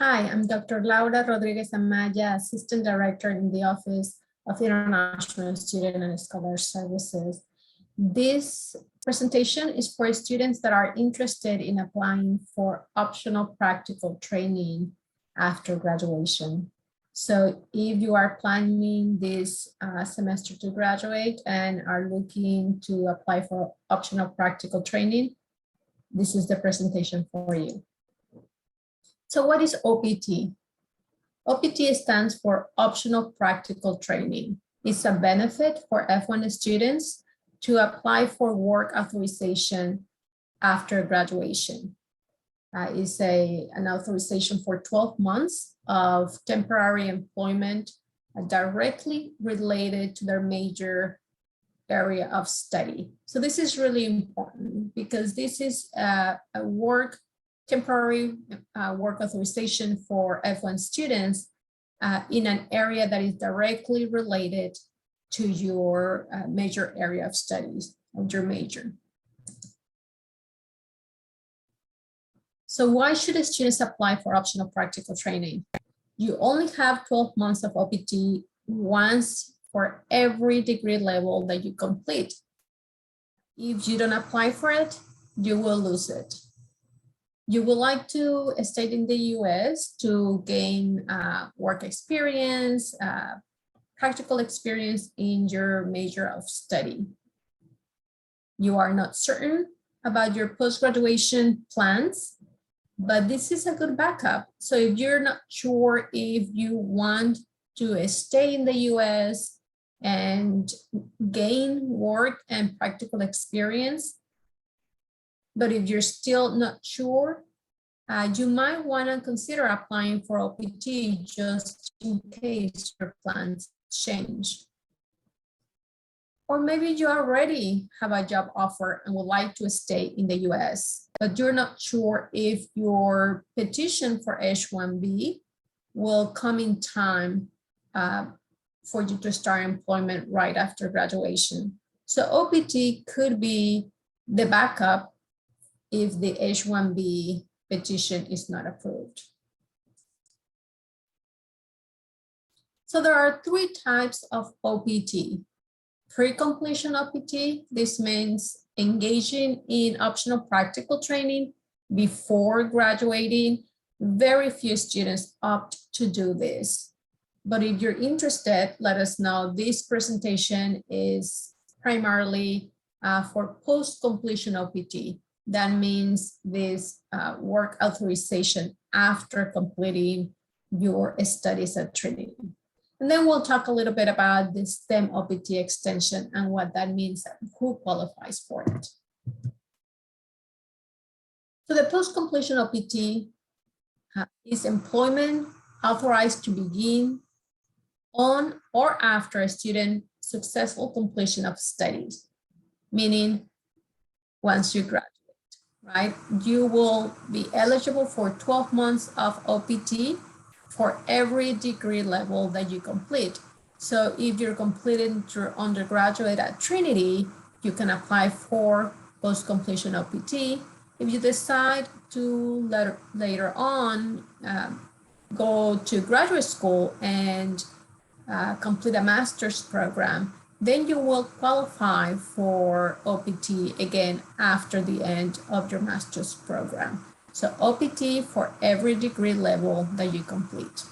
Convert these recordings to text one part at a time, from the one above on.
Hi, I'm Dr. Laura Rodriguez Amaya, Assistant Director in the Office of International Student and Scholar Services. This presentation is for students that are interested in applying for optional practical training after graduation. So if you are planning this semester to graduate and are looking to apply for optional practical training, this is the presentation for you. So what is OPT? OPT stands for Optional Practical Training. It's a benefit for F1 students to apply for work authorization after graduation. It's an authorization for 12 months of temporary employment directly related to their major area of study. So this is really important because this is a temporary work authorization for F1 students in an area that is directly related to your major area of studies of your major. So why should students apply for optional practical training? You only have 12 months of OPT once for every degree level that you complete. If you don't apply for it, you will lose it. You would like to stay in the US to gain work experience, practical experience in your major of study. You are not certain about your post-graduation plans, but this is a good backup. So if you're not sure if you want to stay in the US and gain work and practical experience, but if you're still not sure, you might want to consider applying for OPT just in case your plans change. Or maybe you already have a job offer and would like to stay in the US, but you're not sure if your petition for H-1B will come in time for you to start employment right after graduation. So OPT could be the backup if the H-1B petition is not approved. So there are 3 types of OPT. Pre-completion OPT, this means engaging in optional practical training before graduating. Very few students opt to do this. But if you're interested, let us know. This presentation is primarily for post-completion OPT. That means this work authorization after completing your studies at Trinity. And then we'll talk a little bit about the STEM OPT extension and what that means and who qualifies for it. So the post-completion OPT is employment authorized to begin on or after a student's successful completion of studies, meaning once you graduate. Right? You will be eligible for 12 months of OPT for every degree level that you complete. So if you're completing your undergraduate at Trinity, you can apply for post-completion OPT. If you decide to later on go to graduate school and complete a master's program, then you will qualify for OPT again after the end of your master's program. So OPT for every degree level that you complete.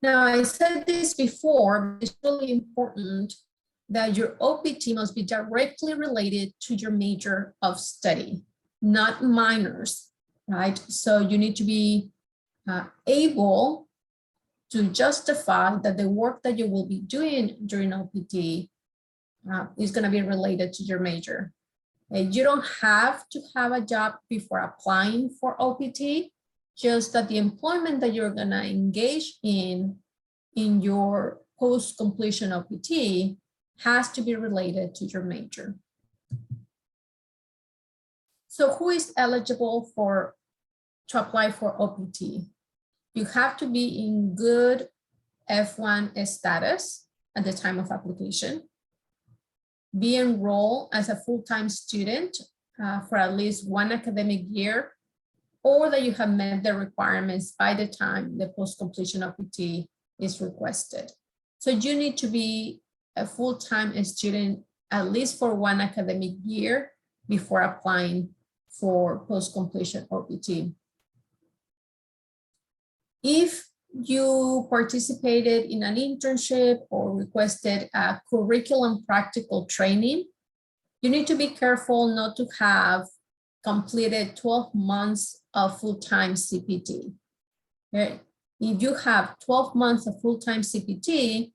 Now, I said this before, but it's really important that your OPT must be directly related to your major of study, not minors, right? So you need to be able to justify that the work that you will be doing during OPT is going to be related to your major. You don't have to have a job before applying for OPT, just that the employment that you're going to engage in your post-completion OPT has to be related to your major. So who is eligible to apply for OPT? You have to be in good F1 status at the time of application, be enrolled as a full-time student for at least one academic year, or that you have met the requirements by the time the post-completion OPT is requested. So you need to be a full-time student at least for one academic year before applying for post-completion OPT. If you participated in an internship or requested a curriculum practical training, you need to be careful not to have completed 12 months of full-time CPT. Okay? If you have 12 months of full-time CPT,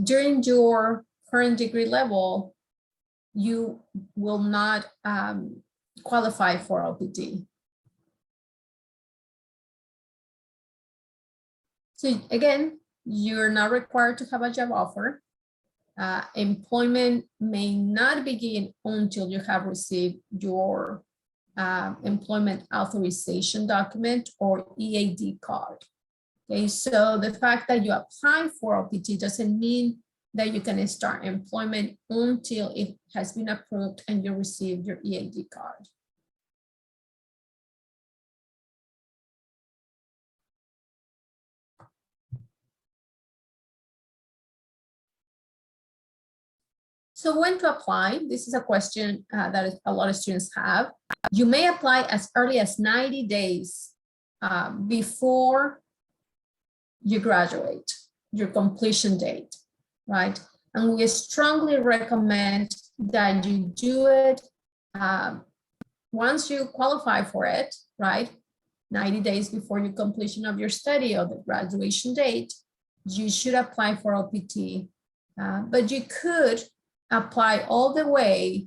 during your current degree level, you will not qualify for OPT. So again, you're not required to have a job offer. Employment may not begin until you have received your employment authorization document or EAD card. Okay, so the fact that you apply for OPT doesn't mean that you can start employment until it has been approved and you receive your EAD card. So when to apply? This is a question that a lot of students have. You may apply as early as 90 days before you graduate, your completion date, right? And we strongly recommend that you do it once you qualify for it, right? 90 days before your completion of your study or the graduation date, you should apply for OPT. But you could apply all the way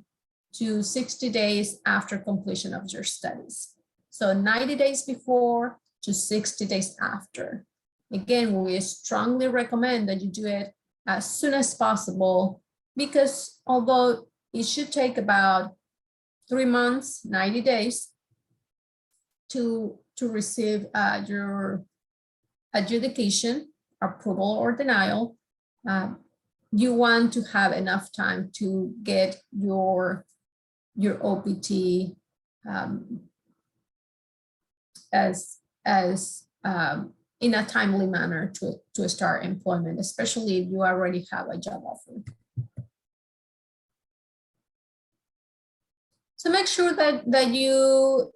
to 60 days after completion of your studies. So 90 days before to 60 days after. Again, we strongly recommend that you do it as soon as possible, because although it should take about 3 months, 90 days to receive your adjudication, approval or denial, you want to have enough time to get your OPT in a timely manner to start employment, especially if you already have a job offer. So make sure that you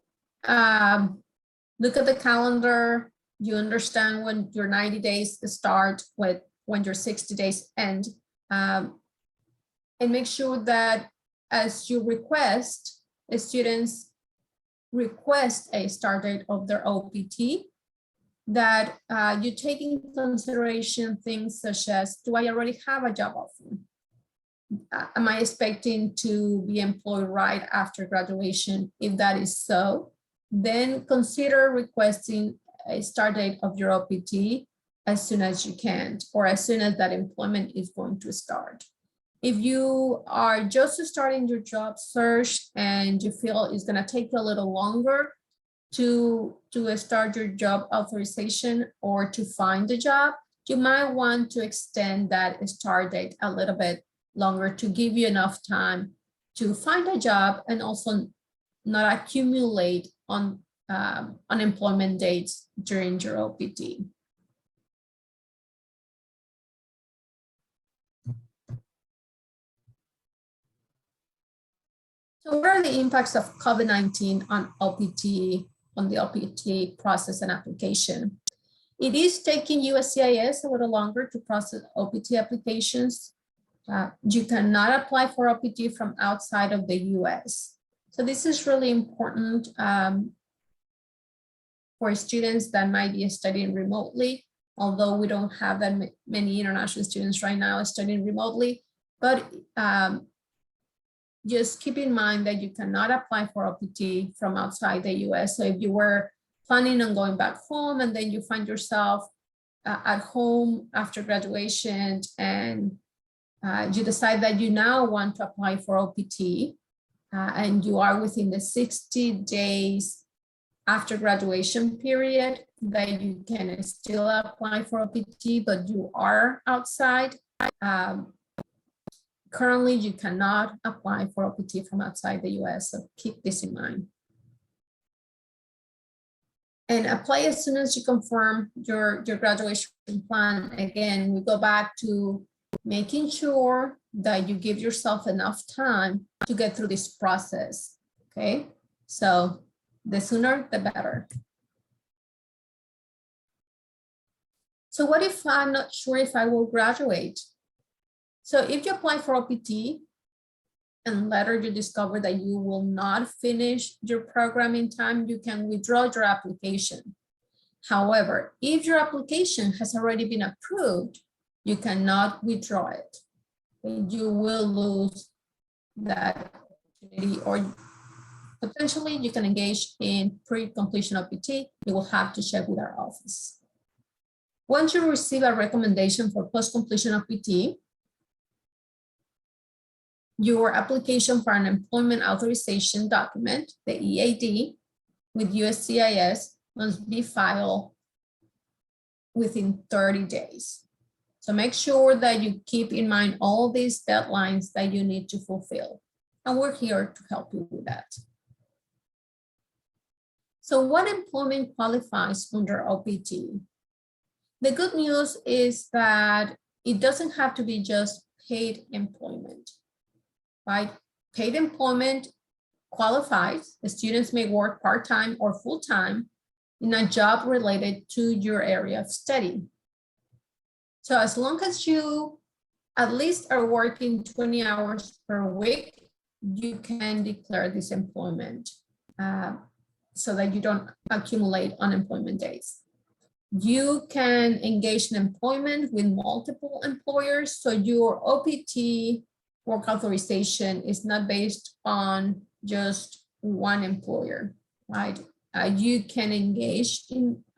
look at the calendar, you understand when your 90 days start, when your 60 days end, and make sure that as you request, students request a start date of their OPT, that you take in consideration things such as, do I already have a job offer? Am I expecting to be employed right after graduation? If that is so, then consider requesting a start date of your OPT as soon as you can, or as soon as that employment is going to start. If you are just starting your job search and you feel it's going to take you a little longer to start your job authorization or to find a job, you might want to extend that start date a little bit longer to give you enough time to find a job and also not accumulate on unemployment dates during your OPT. So what are the impacts of COVID-19 on the OPT process and application? It is taking USCIS a little longer to process OPT applications. You cannot apply for OPT from outside of the US. So this is really important for students that might be studying remotely, although we don't have that many international students right now studying remotely. But just keep in mind that you cannot apply for OPT from outside the US. So if you were planning on going back home and then you find yourself at home after graduation and you decide that you now want to apply for OPT and you are within the 60 days after graduation period, that you can still apply for OPT, but you are outside, Currently, you cannot apply for OPT from outside the US, so keep this in mind. And apply as soon as you confirm your graduation plan. Again, we go back to making sure that you give yourself enough time to get through this process, okay? So the sooner, the better. So what if I'm not sure if I will graduate? So if you apply for OPT and later you discover that you will not finish your program in time, you can withdraw your application. However, if your application has already been approved, you cannot withdraw it. You will lose that opportunity, or potentially you can engage in pre-completion OPT. You will have to check with our office. Once you receive a recommendation for post-completion OPT, your application for an employment authorization document, the EAD, with USCIS must be filed within 30 days. So make sure that you keep in mind all these deadlines that you need to fulfill. And we're here to help you with that. So what employment qualifies under OPT? The good news is that it doesn't have to be just paid employment, right? Paid employment qualifies. The students may work part-time or full-time in a job related to your area of study. So as long as you at least are working 20 hours per week, you can declare this employment so that you don't accumulate unemployment days. You can engage in employment with multiple employers. So your OPT work authorization is not based on just one employer, right? You can engage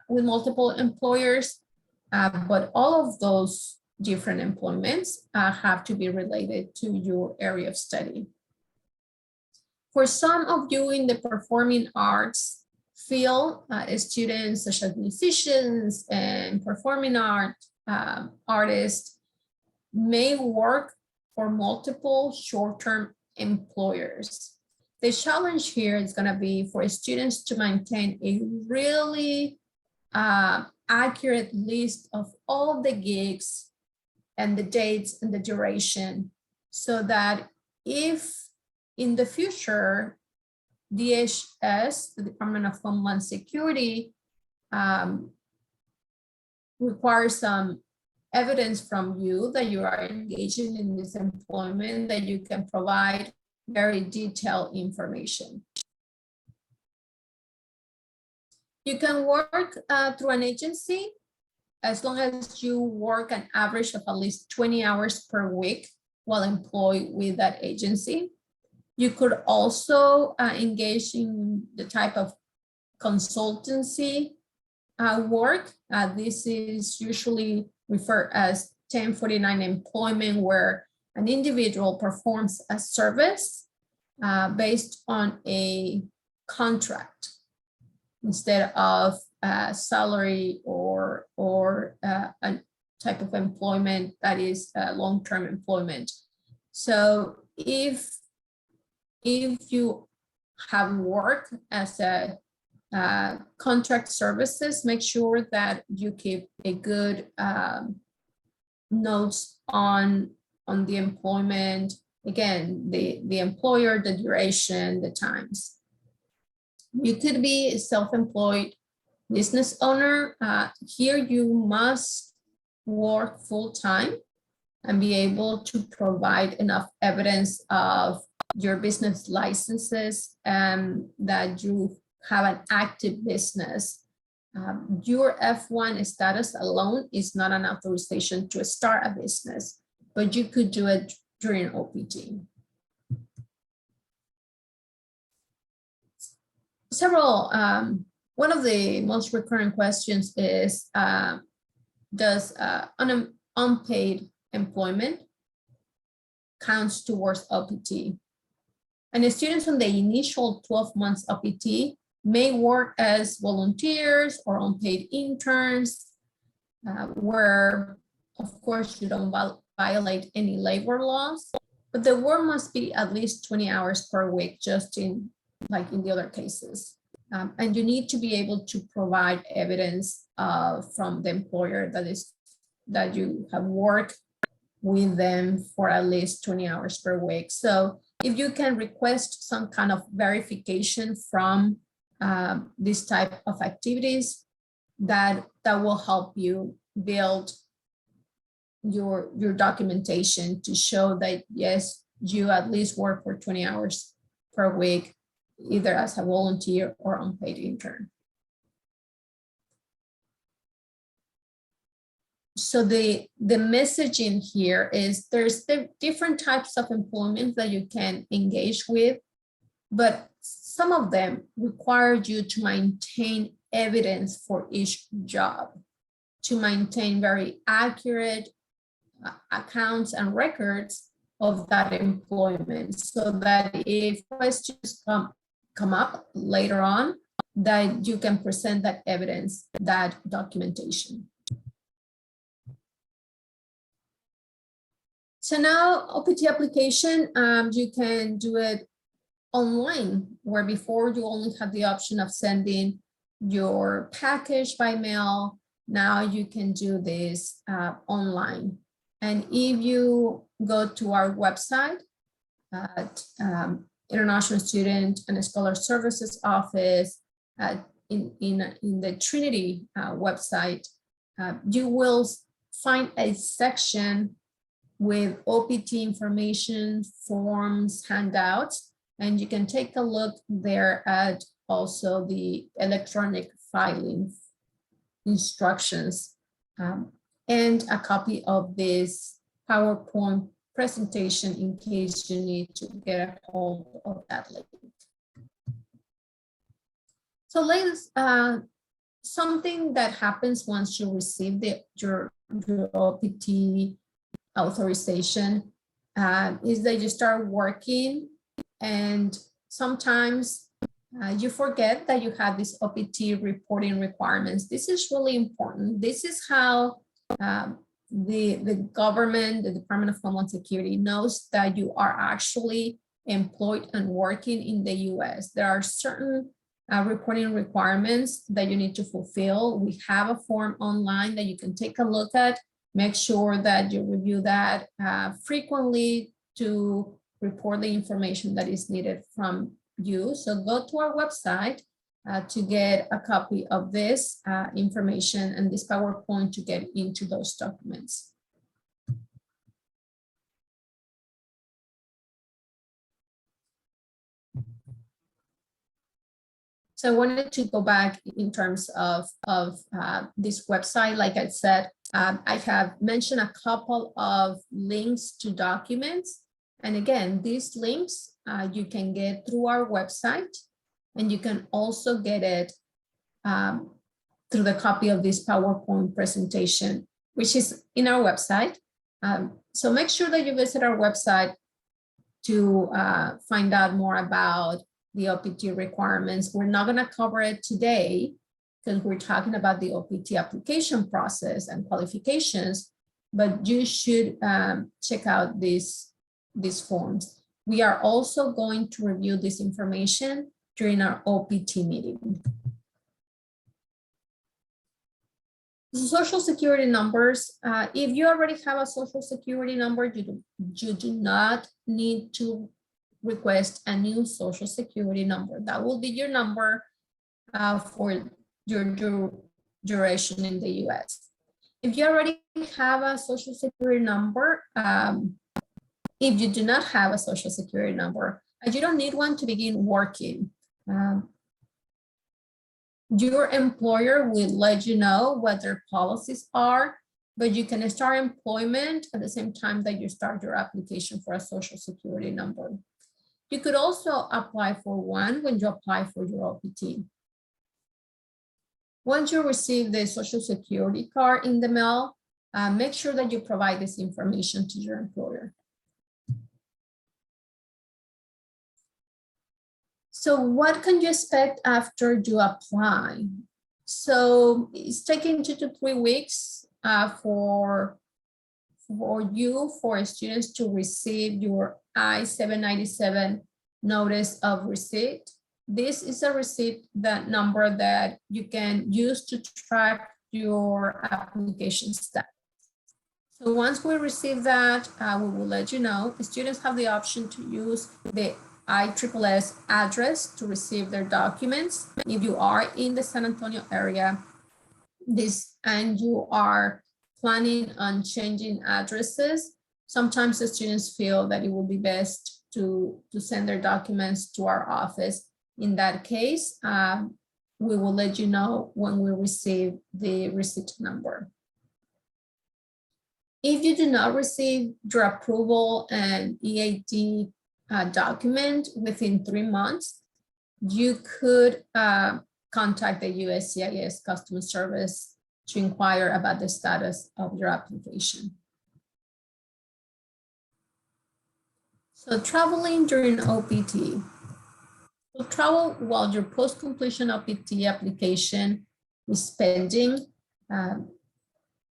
with multiple employers, but all of those different employments have to be related to your area of study. For some of you in the performing arts field, students such as musicians and performing art artists may work for multiple short-term employers. The challenge here is going to be for students to maintain a really accurate list of all the gigs and the dates and the duration, so that if in the future, DHS, the Department of Homeland Security, requires some evidence from you that you are engaging in this employment, that you can provide very detailed information. You can work through an agency as long as you work an average of at least 20 hours per week while employed with that agency. You could also engage in the type of consultancy work. This is usually referred as 1049 employment, where an individual performs a service based on a contract instead of salary or a type of employment that is long-term employment. So if you have worked as a contract services, make sure that you keep a good notes on the employment. Again, the employer, the duration, the times. You could be a self-employed business owner. Here you must work full-time and be able to provide enough evidence of your business licenses and that you have an active business. Your F1 status alone is not an authorization to start a business, but you could do it during OPT. One of the most recurrent questions is, does unpaid employment counts towards OPT? And the students on the initial 12 months OPT may work as volunteers or unpaid interns, where, of course, you don't violate any labor laws. but the work must be at least 20 hours per week, just in like in the other cases. And you need to be able to provide evidence from the employer that you have worked with them for at least 20 hours per week. So if you can request some kind of verification from this type of activities, that will help you build your documentation to show that yes, you at least work for 20 hours per week, either as a volunteer or unpaid intern. So the messaging here is there's the different types of employment that you can engage with, but some of them require you to maintain evidence for each job, to maintain very accurate accounts and records of that employment, so that if questions come up later on, that you can present that evidence, that documentation. So now OPT application, you can do it online, where before you only had the option of sending your package by mail. Now you can do this online. And if you go to our website at International Student and Scholar Services Office, in the Trinity website, you will find a section with OPT information, forms, handouts, and you can take a look there at also the electronic filing instructions and a copy of this PowerPoint presentation in case you need to get a hold of that link. So ladies, something that happens once you receive your OPT authorization is that you start working, and sometimes you forget that you have these OPT reporting requirements. This is really important. This is how the government, the Department of Homeland Security, knows that you are actually employed and working in the US. There are certain reporting requirements that you need to fulfill. We have a form online that you can take a look at. Make sure that you review that frequently to report the information that is needed from you. So go to our website to get a copy of this information and this PowerPoint to get into those documents. So I wanted to go back in terms of this website. Like I said, I have mentioned a couple of links to documents. And again, these links you can get through our website, and you can also get it through the copy of this PowerPoint presentation, which is in our website. So make sure that you visit our website to find out more about the OPT requirements. We're not going to cover it today because we're talking about the OPT application process and qualifications, but you should check out these forms. We are also going to review this information during our OPT meeting. Social security numbers. If you already have a social security number, you do not need to request a new social security number. That will be your number for your duration in the US. If you already have a social security number, if you do not have a social security number, you don't need one to begin working. Your employer will let you know what their policies are, but you can start employment at the same time that you start your application for a social security number. You could also apply for one when you apply for your OPT. Once you receive the social security card in the mail, make sure that you provide this information to your employer. So what can you expect after you apply? So it's taking 2 to 3 weeks for for students to receive your I-797 notice of receipt. This is a receipt, that number that you can use to track your application status. So once we receive that, we will let you know. The students have the option to use the ISSS address to receive their documents. If you are in the San Antonio area, and you are planning on changing addresses, sometimes the students feel that it will be best to send their documents to our office. In that case, we will let you know when we receive the receipt number. If you do not receive your approval and EAD document within 3 months, you could contact the USCIS customer service to inquire about the status of your application. So traveling during OPT. So travel while your post-completion OPT application is pending.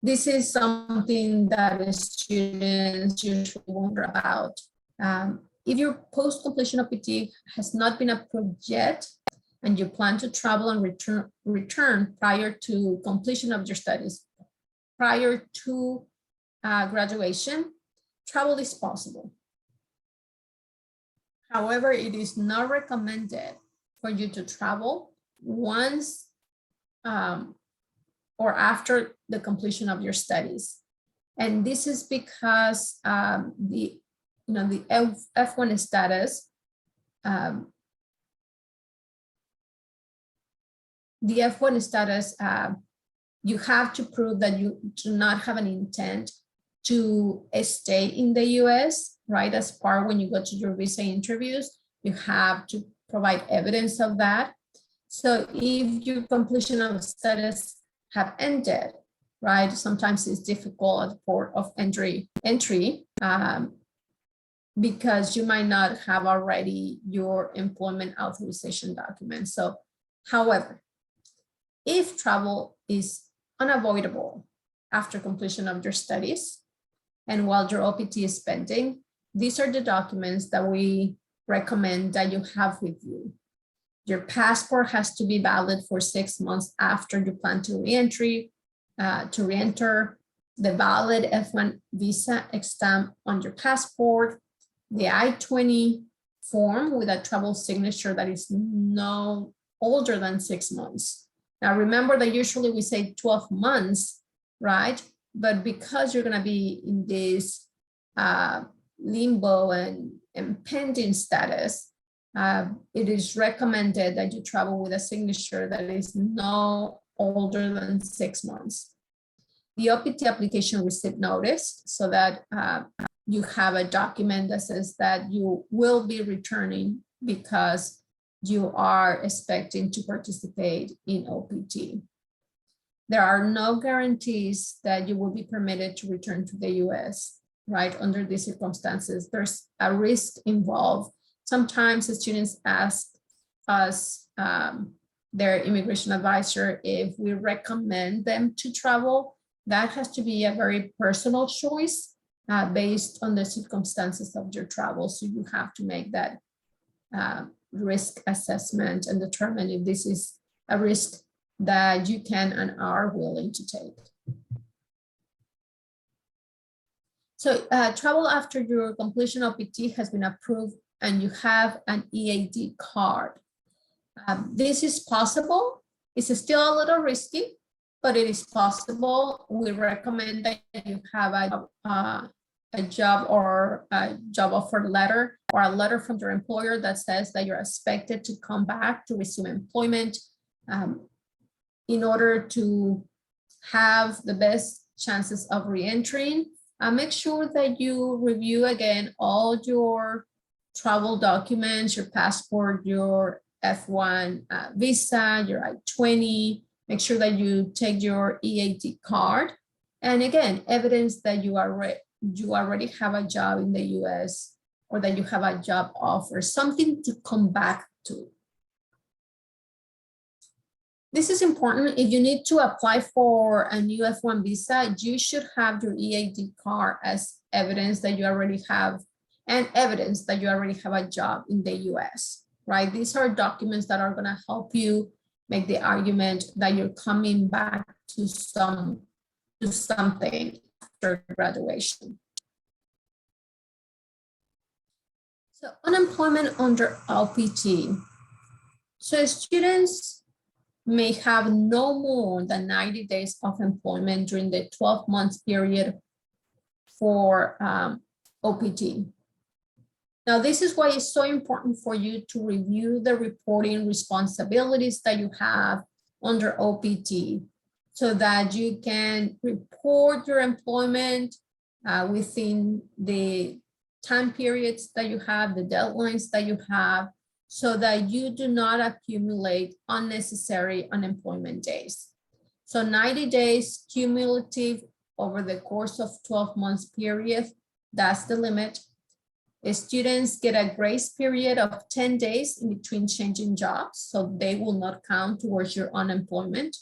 This is something that students usually wonder about. If your post-completion OPT has not been approved yet, and you plan to travel and return prior to completion of your studies, prior to graduation, travel is possible. However, it is not recommended for you to travel once or after the completion of your studies. And this is because the F1 status, you have to prove that you do not have an intent to stay in the US, right? As part when you go to your visa interviews, you have to provide evidence of that. So if your completion of studies have ended, right? Sometimes it's difficult at port of entry because you might not have already your employment authorization document. So, however, if travel is unavoidable after completion of your studies and while your OPT is pending, these are the documents that we recommend that you have with you. Your passport has to be valid for 6 months after you plan to re-enter, the valid F1 visa stamp on your passport, the I-20 form with a travel signature that is no older than 6 months. Now, remember that usually we say 12 months, right? But because you're going to be in this limbo and pending status, it is recommended that you travel with a signature that is no older than 6 months. The OPT application receipt notice, so that you have a document that says that you will be returning because you are expecting to participate in OPT. There are no guarantees that you will be permitted to return to the US, right? Under these circumstances, there's a risk involved. Sometimes the students ask us, their immigration advisor, if we recommend them to travel. That has to be a very personal choice based on the circumstances of your travel. So you have to make that risk assessment and determine if this is a risk that you can and are willing to take. So travel after your completion of OPT has been approved and you have an EAD card. This is possible. It's still a little risky, but it is possible. We recommend that you have a job or a job offer letter or a letter from your employer that says that you're expected to come back to resume employment in order to have the best chances of re-entering. Make sure that you review again all your travel documents, your passport, your F1 visa, your I-20. Make sure that you take your EAD card. And again, evidence that you already have a job in the US or that you have a job offer, something to come back to. This is important. If you need to apply for a new F1 visa, you should have your EAD card as evidence that you already have and evidence that you already have a job in the US, right? These are documents that are going to help you make the argument that you're coming back to something after graduation. So unemployment under OPT. So students may have no more than 90 days of employment during the 12 months period for OPT. Now, this is why it's so important for you to review the reporting responsibilities that you have under OPT so that you can report your employment within the time periods that you have, the deadlines that you have, so that you do not accumulate unnecessary unemployment days. So 90 days cumulative over the course of 12 months period, that's the limit. Students get a grace period of 10 days in between changing jobs, so they will not count towards your unemployment.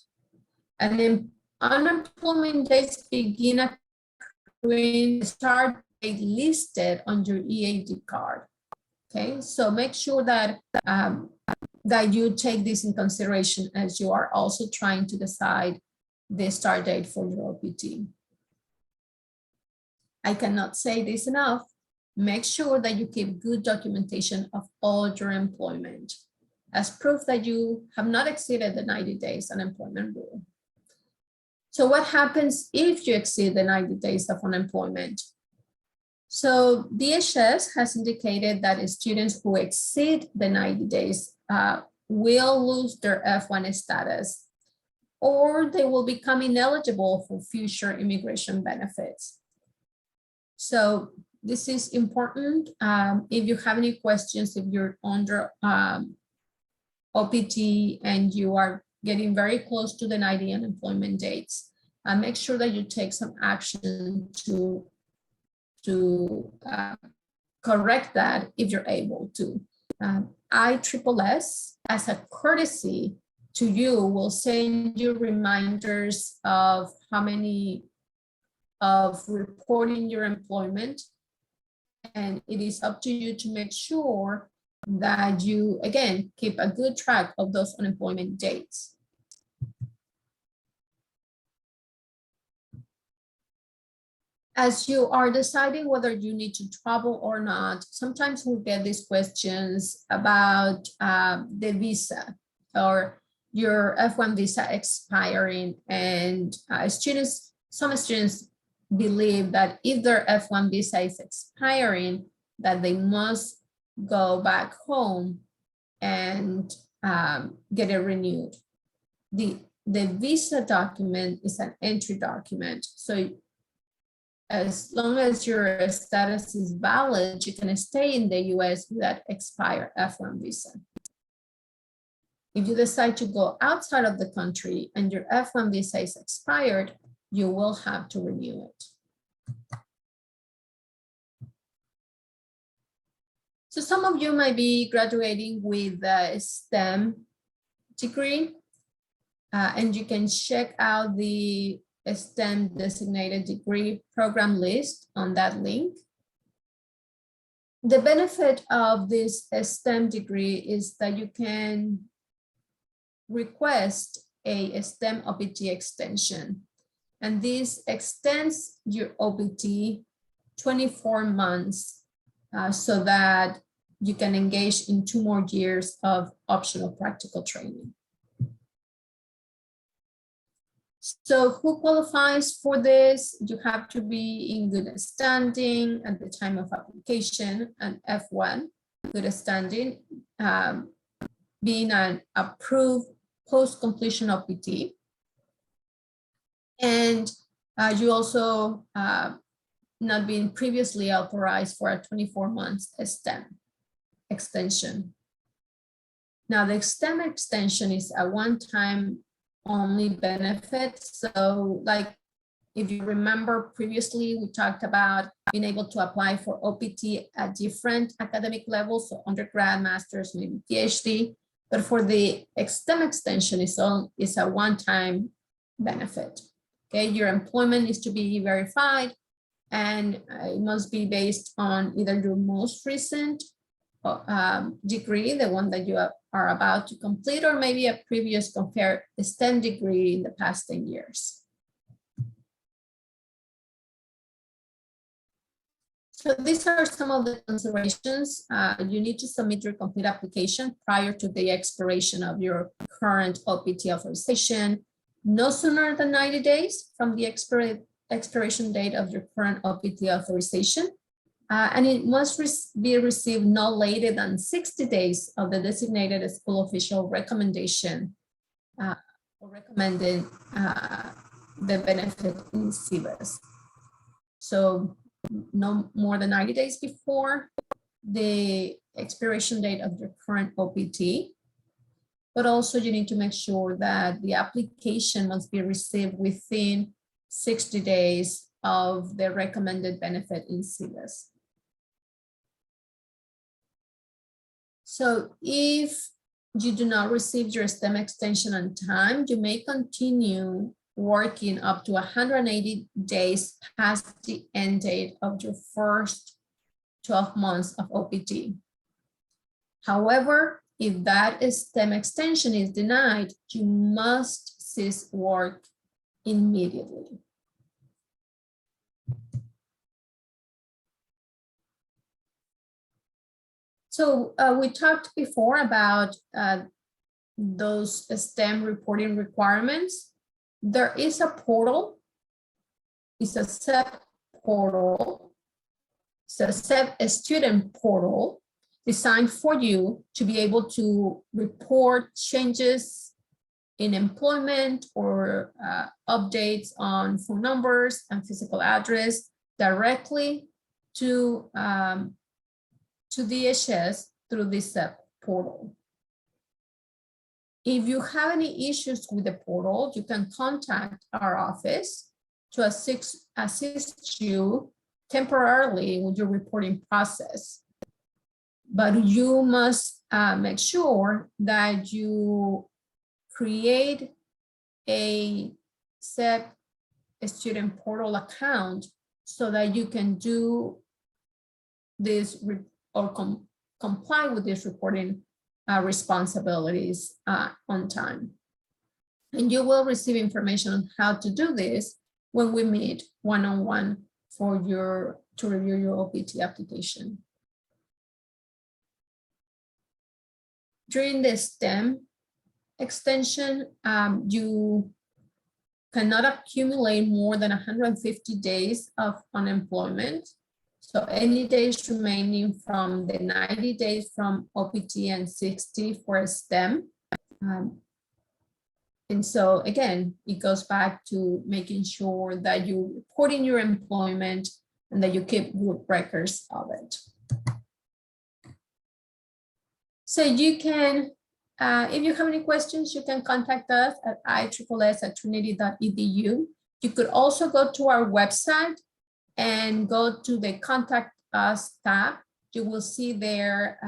And then unemployment days begin accruing the start date listed on your EAD card. Okay, so make sure that that you take this in consideration as you are also trying to decide the start date for your OPT. I cannot say this enough. Make sure that you keep good documentation of all your employment as proof that you have not exceeded the 90 days unemployment rule. So what happens if you exceed the 90 days of unemployment? So the ISSS has indicated that students who exceed the 90 days will lose their F1 status, or they will become ineligible for future immigration benefits. So this is important. If you have any questions, if you're under OPT and you are getting very close to the 90 unemployment dates, make sure that you take some action to correct that if you're able to. ISSS, as a courtesy to you, will send you reminders of how many of reporting your employment. And it is up to you to make sure that you, again, keep a good track of those unemployment dates. As you are deciding whether you need to travel or not, sometimes we get these questions about the visa or your F1 visa expiring, and some students believe that if their F1 visa is expiring, that they must go back home and get it renewed. The visa document is an entry document, so as long as your status is valid, you can stay in the US with that expired F1 visa. If you decide to go outside of the country and your F1 visa is expired, you will have to renew it. So some of you might be graduating with a STEM degree, and you can check out the STEM designated degree program list on that link. The benefit of this STEM degree is that you can request a STEM OPT extension, and this extends your OPT 24 months so that you can engage in 2 more years of optional practical training. So who qualifies for this? You have to be in good standing at the time of application, and F1, good standing, being an approved post-completion OPT. And you also not being previously authorized for a 24 months STEM extension. Now the STEM extension is a one-time only benefit. So like, if you remember previously, we talked about being able to apply for OPT at different academic levels, so undergrad, master's, maybe PhD. But for the STEM extension, it's a one-time benefit. Okay, your employment needs to be verified, and it must be based on either your most recent degree, the one that you are about to complete, or maybe a previous compared STEM degree in the past 10 years. So these are some of the considerations. You need to submit your complete application prior to the expiration of your current OPT authorization, no sooner than 90 days from the expiration date of your current OPT authorization. And it must be received no later than 60 days of the designated school official recommendation or recommending the benefit in CBES. So no more than 90 days before the expiration date of your current OPT. But also you need to make sure that the application must be received within 60 days of the recommended benefit in CBES. So if you do not receive your STEM extension on time, you may continue working up to 180 days past the end date of your first 12 months of OPT. However, if that STEM extension is denied, you must cease work immediately. So we talked before about those STEM reporting requirements. There is a portal. It's a SEP portal. It's a SEP student portal designed for you to be able to report changes in employment or updates on phone numbers and physical address directly to the ISSS through this SEP portal. If you have any issues with the portal, you can contact our office to assist you temporarily with your reporting process. But you must make sure that you create a SEP student portal account so that you can do this or comply with these reporting responsibilities on time. And you will receive information on how to do this when we meet one-on-one to review your OPT application. During the STEM extension, you cannot accumulate more than 150 days of unemployment. So any days remaining from the 90 days from OPT and 60 for STEM. And so again, it goes back to making sure that you report in your employment and that you keep good records of it. So you can, if you have any questions, you can contact us at ISSS@trinity.edu. You could also go to our website and go to the Contact Us tab. You will see there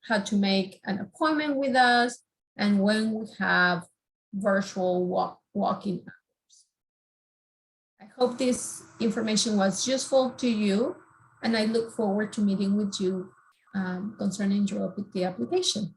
how to make an appointment with us and when we have virtual walk-in hours. I hope this information was useful to you, and I look forward to meeting with you concerning your OPT application.